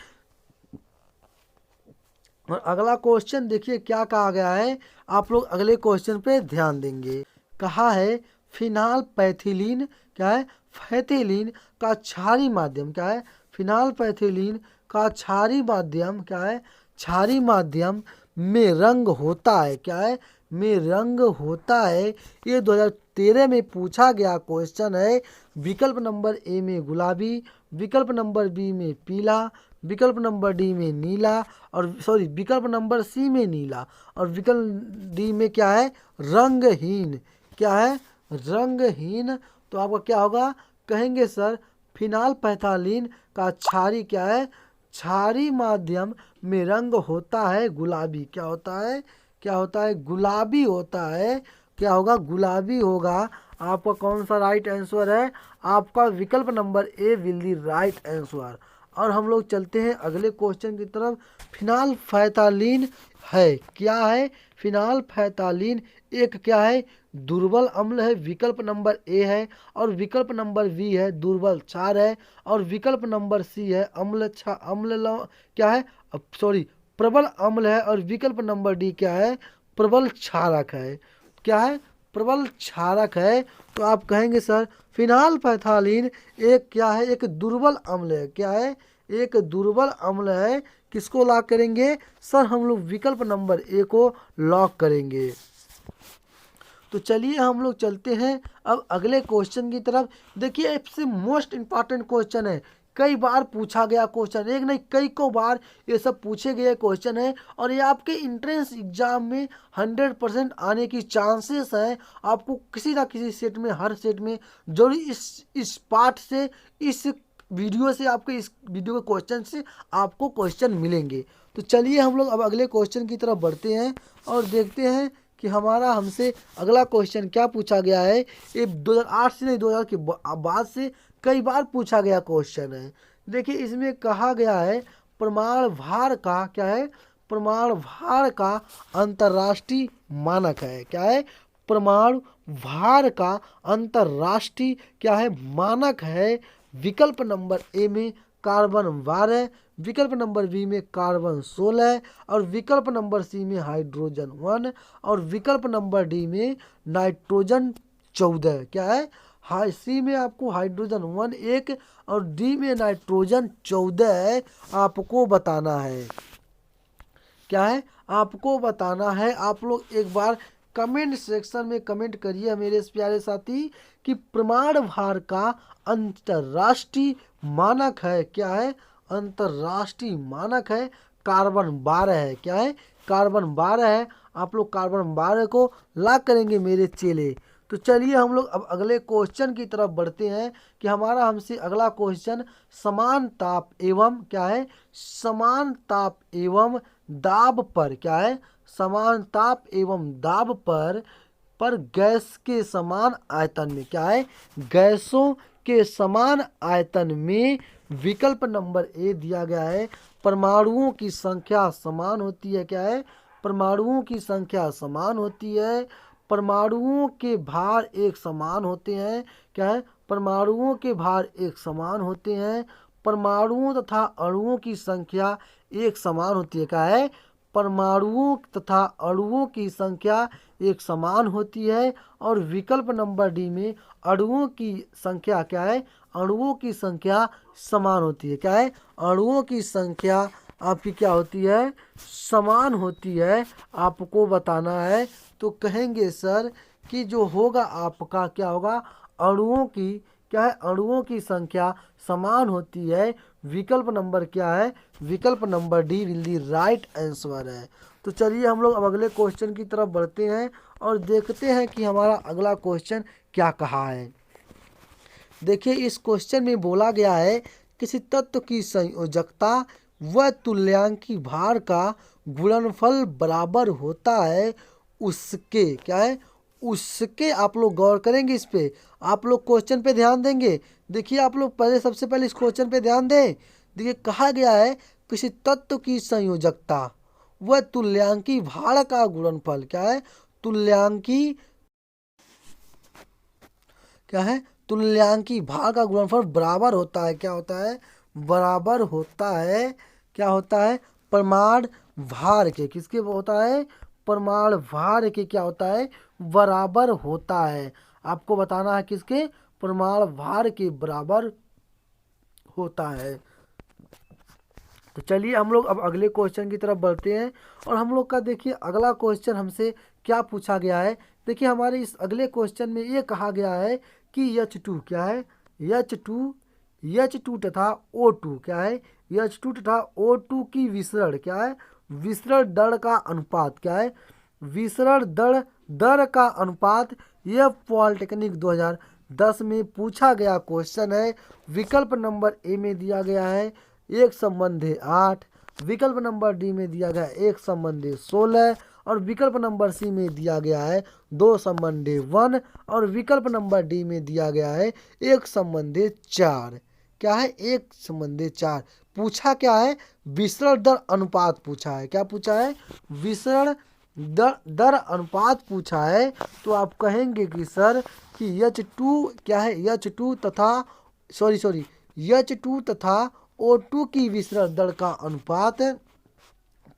और अगला क्वेश्चन देखिए क्या कहा गया है, आप लोग अगले क्वेश्चन पे ध्यान देंगे। कहा है फिनाल पैथिलीन क्या है, पैथिलीन का क्षारीय माध्यम क्या है, फिनाल पैथिलीन का क्षारीय माध्यम क्या है, क्षारीय माध्यम में रंग होता है क्या है, में रंग होता है। ये 2013 में पूछा गया क्वेश्चन है। विकल्प नंबर ए में गुलाबी, विकल्प नंबर बी में पीला, विकल्प नंबर डी में नीला, और सॉरी विकल्प नंबर सी में नीला, और विकल्प डी में क्या है, रंगहीन। क्या है, रंगहीन। तो आपका क्या होगा, कहेंगे सर फिनाल पैथालीन का क्षारीय क्या है, क्षारीय माध्यम में रंग होता है गुलाबी। क्या होता है, क्या होता है, गुलाबी होता है। क्या होगा, गुलाबी होगा। आपका कौन सा राइट आंसर है, आपका विकल्प number A will the right answer. और हम लोग चलते हैं अगले क्वेश्चन की तरफ। फिनाल पैथालीन है क्या है, फिनाल पैथालीन एक क्या है, दुर्बल अम्ल है, विकल्प नंबर ए है, और विकल्प नंबर बी है दुर्बल क्षार है, और विकल्प नंबर सी है क्या है, सॉरी प्रबल अम्ल है, और विकल्प नंबर डी क्या है, प्रबल क्षारक है। क्या है, प्रबल क्षारक है। तो आप कहेंगे सर फिनाल पैथालीन एक क्या है, एक दुर्बल अम्ल है। क्या है, एक दुर्बल अम्ल है। किसको लॉक करेंगे सर, हम लोग विकल्प नंबर ए को लॉक करेंगे। तो चलिए हम लोग चलते हैं अब अगले क्वेश्चन की तरफ। देखिए इससे मोस्ट इम्पॉर्टेंट क्वेश्चन है, कई बार पूछा गया क्वेश्चन, एक नहीं कई को बार ये सब पूछे गए क्वेश्चन है, और ये आपके इंट्रेंस एग्जाम में 100% आने की चांसेस है। आपको किसी ना किसी सेट में, हर सेट में जरूर इस पार्ट से, इस वीडियो से, आपके इस वीडियो के क्वेश्चन से आपको क्वेश्चन मिलेंगे। तो चलिए हम लोग अब अगले क्वेश्चन की तरफ बढ़ते हैं और देखते हैं कि हमारा हमसे अगला क्वेश्चन क्या पूछा गया है। ये 2008 से नहीं 2000 के बाद से कई बार पूछा गया क्वेश्चन है। देखिए इसमें कहा गया है प्रमाण भार का क्या है, प्रमाण भार का अंतर्राष्ट्रीय मानक है। क्या है, प्रमाण भार का अंतर्राष्ट्रीय क्या है, मानक है। विकल्प नंबर ए में कार्बन 12, विकल्प नंबर बी में कार्बन 16, और विकल्प नंबर सी में हाइड्रोजन 1, और विकल्प नंबर डी में नाइट्रोजन 14। क्या है, सी में आपको हाइड्रोजन 1 1 और डी में नाइट्रोजन 14 आपको बताना है। क्या है, आपको बताना है। आप लोग एक बार कमेंट सेक्शन में कमेंट करिए मेरे प्यारे साथी कि प्रमाण भार का अंतर्राष्ट्रीय मानक है। क्या है, अंतर्राष्ट्रीय मानक है कार्बन 12 है। क्या है, कार्बन 12 है। आप लोग कार्बन 12 को लॉक करेंगे मेरे चेले। तो चलिए हम लोग अब अगले क्वेश्चन की तरफ बढ़ते हैं कि हमारा हमसे अगला क्वेश्चन समान ताप एवं क्या है, समान ताप एवं दाब पर क्या है, समान ताप एवं दाब पर गैस के समान आयतन में क्या है, गैसों के समान आयतन में विकल्प नंबर ए दिया गया है परमाणुओं की संख्या समान होती है। क्या है, परमाणुओं की संख्या समान होती है। परमाणुओं के भार एक समान होते हैं। क्या है, परमाणुओं के भार एक समान होते हैं। परमाणुओं तथा अणुओं की संख्या एक समान होती है। क्या है, परमाणुओं तथा अणुओं की संख्या एक समान होती है। और विकल्प नंबर डी में अणुओं की संख्या क्या है, अणुओं की संख्या समान होती है। क्या है, अणुओं की संख्या आपकी क्या होती है, समान होती है। आपको बताना है। तो कहेंगे सर कि जो होगा आपका क्या होगा, अणुओं की क्या है, अणुओं की संख्या समान होती है। विकल्प नंबर क्या है, विकल्प number D will the right answer है। तो चलिए हम लोग अब अगले क्वेश्चन की तरफ बढ़ते हैं और देखते हैं कि हमारा अगला क्वेश्चन क्या कहा है। देखिए इस क्वेश्चन में बोला गया है किसी तत्व की संयोजकता व तुल्यांकी भार का गुणनफल बराबर होता है उसके क्या है, उसके आप लोग गौर करेंगे इस पे, आप लोग क्वेश्चन पे ध्यान देंगे। देखिए आप लोग पहले सबसे पहले इस क्वेश्चन पे ध्यान दें। देखिए कहा गया है किसी तत्व की संयोजकता व तुल्यांकी भार का गुणनफल क्या है, तुल्यांकी क्या है, तुल्यांकी भार का गुणनफल बराबर होता है। क्या होता है, बराबर होता है। क्या होता है, प्रमाण भार के, किसके होता है, परमाणु भार के क्या होता है, बराबर होता है। आपको बताना है किसके, परमाणु भार के बराबर होता है। तो चलिए हम लोग अब अगले क्वेश्चन की तरफ बढ़ते हैं। और हम लोग का देखिए अगला क्वेश्चन हमसे क्या पूछा गया है। देखिए हमारे इस अगले क्वेश्चन में ये कहा गया है कि H2 क्या है, H2 तथा O2 क्या है, H2 तथा O2 की विसरण क्या है, विसरण दर का अनुपात क्या है, विसरण दर का अनुपात। यह पॉलिटेक्निक 2010 में पूछा गया क्वेश्चन है। विकल्प नंबर ए में दिया गया है 1/8, विकल्प नंबर डी में दिया गया है 1/16 और विकल्प नंबर सी में दिया गया है 2/1 और विकल्प नंबर डी में दिया गया है 1/4। क्या है, 1/4। पूछा क्या है, विसरण दर अनुपात पूछा है। क्या पूछा है, विसरण दर अनुपात पूछा है। तो आप कहेंगे कि सर कि H2 क्या है, H2 तथा H2 तथा O2 की विसरण दर का अनुपात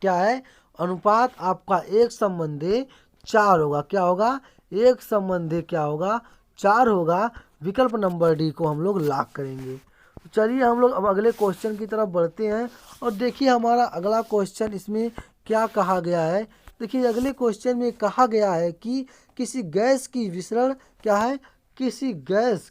क्या है, अनुपात आपका 1/4 होगा। क्या होगा, 1/4 होगा। विकल्प नंबर डी को हम लोग लॉक करेंगे। तो चलिए हम लोग अब अगले क्वेश्चन की तरफ बढ़ते हैं। और देखिए हमारा अगला क्वेश्चन इसमें क्या कहा गया है। देखिए अगले क्वेश्चन में कहा गया है कि किसी गैस की विसरण क्या है, किसी गैस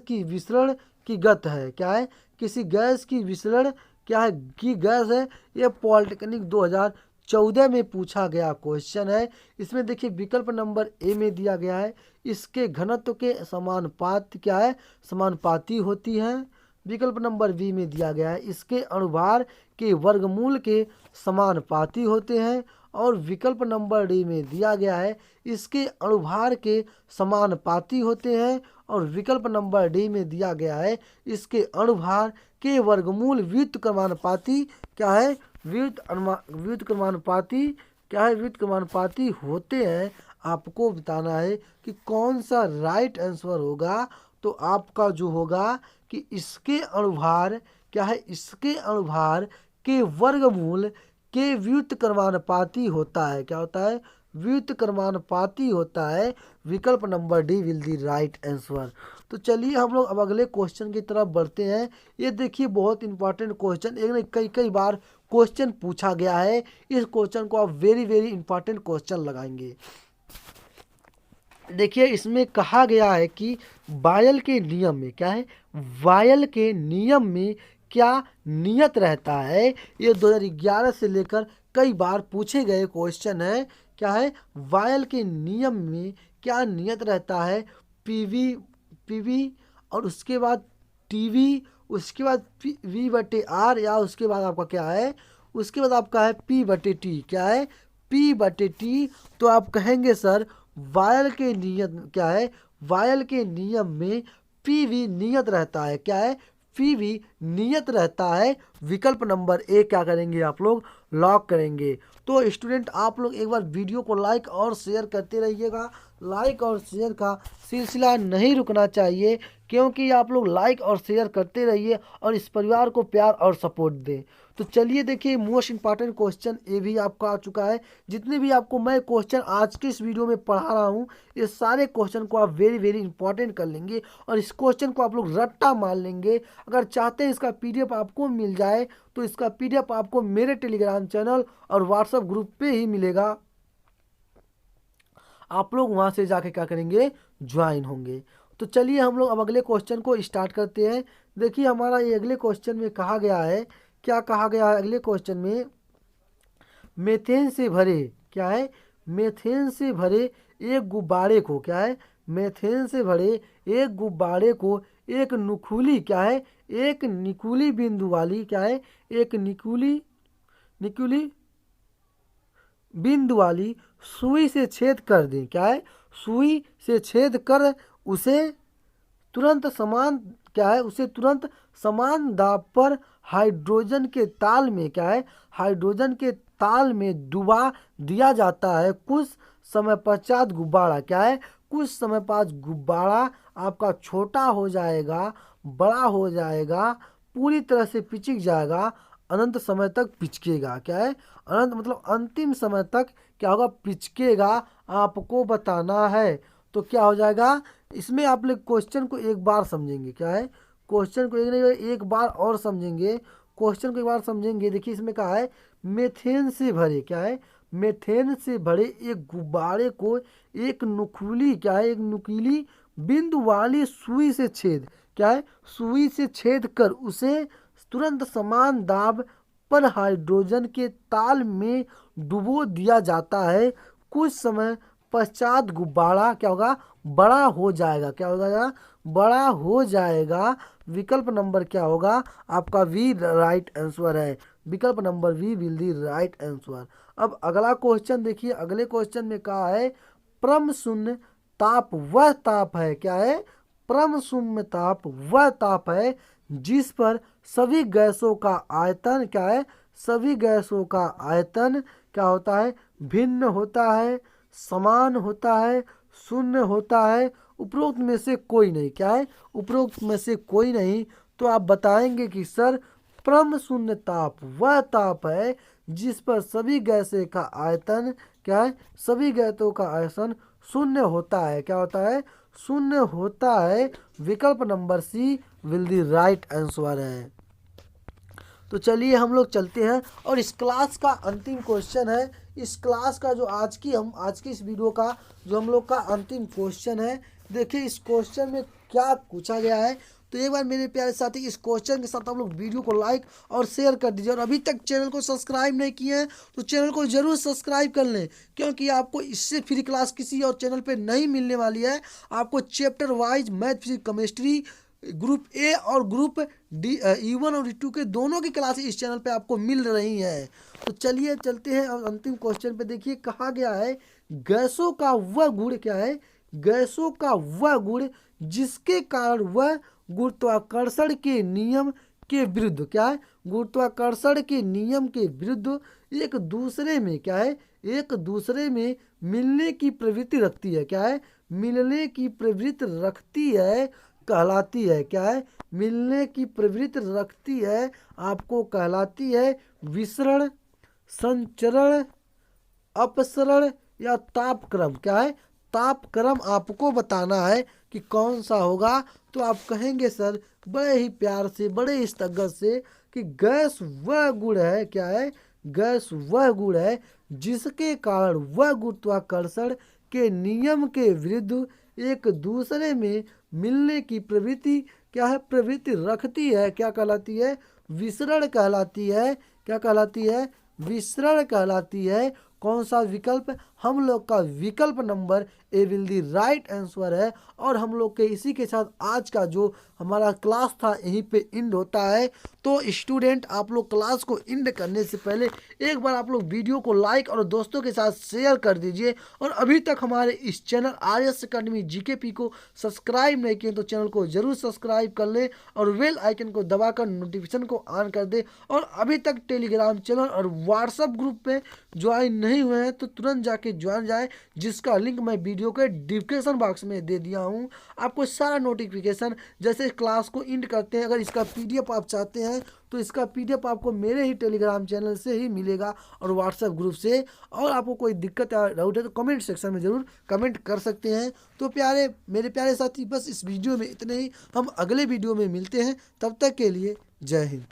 की विसरण की गत है। क्या है, किसी गैस की विसरण क्या है, की गैस है। यह पॉलिटेक्निक 2014 में पूछा गया क्वेश्चन है। इसमें देखिए विकल्प नंबर ए में दिया गया है इसके घनत्व के समानुपाती क्या है, समानुपाती होती है। विकल्प नंबर बी में दिया गया है इसके अणुभार के वर्गमूल के समानुपाती होते हैं। और विकल्प नंबर डी में दिया गया है इसके अणुभार के समानुपाती होते हैं। और विकल्प नंबर डी में दिया गया है इसके अणुभार के वर्गमूल व्युत्क्रमानुपाती क्या है, व्युत्क्रमानुपाती क्या है, व्युत्क्रमानुपाती होते हैं। आपको बताना है कि कौन सा राइट आंसर होगा। तो आपका जो होगा कि इसके अणुभार क्या है, इसके अणुभार के वर्गमूल के व्युत्क्रमानुपाती होता है। क्या होता है, व्युत्क्रमानुपाती होता है। विकल्प number D will the right answer. तो चलिए हम लोग अब अगले क्वेश्चन की तरफ बढ़ते हैं। ये देखिए बहुत इंपॉर्टेंट क्वेश्चन, एक नहीं कई बार क्वेश्चन पूछा गया है। इस क्वेश्चन को आप वेरी इंपॉर्टेंट क्वेश्चन लगाएंगे। देखिए इसमें कहा गया है कि बायल के नियम में क्या है, बायल के नियम में क्या नियत रहता है। ये 2011 से लेकर कई बार पूछे गए क्वेश्चन है। क्या है, बायल के नियम में क्या नियत रहता है, पीवी और उसके बाद टीवी, उसके बाद V/R या उसके बाद आपका क्या है, उसके बाद आपका है P/T। क्या है, P/T। तो आप कहेंगे सर वायल के नियम क्या है, वायल के नियम में पीवी नियत रहता है। क्या है, पीवी नियत रहता है। विकल्प नंबर ए क्या करेंगे आप लोग, लॉक करेंगे। तो स्टूडेंट आप लोग एक बार वीडियो को लाइक और शेयर करते रहिएगा। लाइक और शेयर का सिलसिला नहीं रुकना चाहिए, क्योंकि आप लोग लाइक और शेयर करते रहिए और इस परिवार को प्यार और सपोर्ट दें। तो चलिए देखिए मोस्ट इंपॉर्टेंट क्वेश्चन ये भी आपका आ चुका है। जितने भी आपको मैं क्वेश्चन आज के इस वीडियो में पढ़ा रहा हूँ, ये सारे क्वेश्चन को आप वेरी इंपॉर्टेंट कर लेंगे और इस क्वेश्चन को आप लोग रट्टा मार लेंगे। अगर चाहते हैं इसका PDF आपको मिल जाए तो इसका PDF आपको मेरे टेलीग्राम चैनल और व्हाट्सएप ग्रुप पे ही मिलेगा। आप लोग वहाँ से जाके क्या करेंगे, ज्वाइन होंगे। तो चलिए हम लोग अब अगले क्वेश्चन को स्टार्ट करते हैं। देखिए हमारा ये अगले क्वेश्चन में कहा गया है, क्या कहा गया है अगले क्वेश्चन में, मेथेन से भरे क्या है, मेथेन से भरे एक गुब्बारे को क्या है, मेथेन से भरे एक गुब्बारे को एक नुकीली क्या है, एक निकुली बिंदु वाली क्या है, एक निकुली बिंदु वाली सुई से छेद कर दें। क्या है, सुई से छेद कर उसे तुरंत समान क्या है, उसे तुरंत समान दाब पर हाइड्रोजन के ताल में क्या है, हाइड्रोजन के ताल में डुबा दिया जाता है। कुछ समय पश्चात गुब्बारा क्या है, कुछ समय बाद गुब्बारा आपका छोटा हो जाएगा, बड़ा हो जाएगा, पूरी तरह से पिचक जाएगा। अनंत समय तक पिचकेगा। क्या है? अनंत मतलब अंतिम समय तक क्या होगा? पिचकेगा, आपको बताना है। तो क्या हो जाएगा? इसमें आप लोग क्वेश्चन को एक बार समझेंगे। क्या है? क्वेश्चन को एक नहीं, एक बार और समझेंगे। क्वेश्चन को एक बार समझेंगे। देखिए इसमें कहा है मेथेन से भरे, क्या है? मेथेन से भरे एक गुब्बारे को एक नुकीली, क्या है? एक नुकीली बिंदु वाली सुई से छेद, क्या है? सुई से छेद कर उसे तुरंत समान दाब पर हाइड्रोजन के ताल में डुबो दिया जाता है। कुछ समय पश्चात गुब्बारा क्या होगा? बड़ा हो जाएगा। क्या हो जाएगा? बड़ा हो जाएगा। विकल्प नंबर क्या होगा? आपका वी राइट आंसर है। विकल्प number V will the right answer. अब अगला क्वेश्चन देखिए। अगले क्वेश्चन में कहा है परम शून्य ताप वह ताप है, क्या है? परम शून्य ताप वह ताप है जिस पर सभी गैसों का आयतन, क्या है? सभी गैसों का आयतन क्या होता है? भिन्न होता है, समान होता है, शून्य होता है, उपरोक्त में से कोई नहीं। क्या है? उपरोक्त में से कोई नहीं। तो आप बताएंगे कि सर परम शून्य ताप वह ताप है जिस पर सभी गैसें का आयतन, क्या है? सभी गैसों का आयतन शून्य होता है। क्या होता है? शून्य होता है। विकल्प number C will the right answer है। तो चलिए हम लोग चलते हैं और इस क्लास का अंतिम क्वेश्चन है। इस क्लास का जो आज की इस वीडियो का जो हम लोग का अंतिम क्वेश्चन है। देखिए इस क्वेश्चन में क्या पूछा गया है। तो एक बार मेरे प्यारे साथी इस क्वेश्चन के साथ आप लोग वीडियो को लाइक और शेयर कर दीजिए, और अभी तक चैनल को सब्सक्राइब नहीं किए हैं तो चैनल को जरूर सब्सक्राइब कर लें, क्योंकि आपको इससे फ्री क्लास किसी और चैनल पे नहीं मिलने वाली है। आपको chapter wise math, physics, chemistry group A और ग्रुप डी E1 और E2 के दोनों की क्लासेस इस चैनल पे आपको मिल रही हैं। तो चलिए चलते हैं और अंतिम क्वेश्चन पे। देखिए कहा गया है गैसों का वह गुण, क्या है? गैसों का वह गुण जिसके कारण वह गुरुत्वाकर्षण के नियम के विरुद्ध, क्या है? गुरुत्वाकर्षण के नियम के विरुद्ध एक दूसरे में, क्या है? एक दूसरे में मिलने की प्रवृत्ति रखती है। क्या है? मिलने की प्रवृत्ति रखती है कहलाती है। क्या है? मिलने की प्रवृत्ति रखती है आपको कहलाती है विसरण, संचरण, अपसरण या तापक्रम। क्या है? तापक्रम आपको बताना है कि कौन सा होगा। तो आप कहेंगे सर बड़े ही प्यार से, बड़े ही स्थगत से कि गैस वह गुण है, क्या है? गैस वह गुण है जिसके कारण वह गुरुत्वाकर्षण के नियम के विरुद्ध एक दूसरे में मिलने की प्रवृत्ति, क्या है? प्रवृत्ति रखती है। क्या कहलाती है? विसरण कहलाती है। क्या कहलाती है? विसरण कहलाती है। कौन सा विकल्प? हम लोग का विकल्प number A will the right answer है। और हम लोग के इसी के साथ आज का जो हमारा क्लास था यहीं पे एंड होता है। तो स्टूडेंट आप लोग क्लास को एंड करने से पहले एक बार आप लोग वीडियो को लाइक और दोस्तों के साथ शेयर कर दीजिए, और अभी तक हमारे इस चैनल RS अकेडमी GKP को सब्सक्राइब नहीं किए तो चैनल को जरूर सब्सक्राइब कर ले और बेल आइकन को दबाकर नोटिफिकेशन को ऑन कर दे। और अभी तक टेलीग्राम चैनल और व्हाट्सएप ग्रुप पे ज्वाइन नहीं हुए हैं तो तुरंत जाके ज्वाइन जाए, जिसका लिंक मैं वीडियो के डिस्क्रिप्शन बॉक्स में दे दिया हूँ। आपको सारा नोटिफिकेशन जैसे क्लास को एंड करते हैं, अगर इसका PDF आप चाहते हैं तो इसका PDF आपको मेरे ही टेलीग्राम चैनल से ही मिलेगा और व्हाट्सएप ग्रुप से। और आपको कोई दिक्कत या डाउट है तो कमेंट सेक्शन में ज़रूर कमेंट कर सकते हैं। तो मेरे प्यारे साथी बस इस वीडियो में इतने ही। हम अगले वीडियो में मिलते हैं, तब तक के लिए जय हिंद।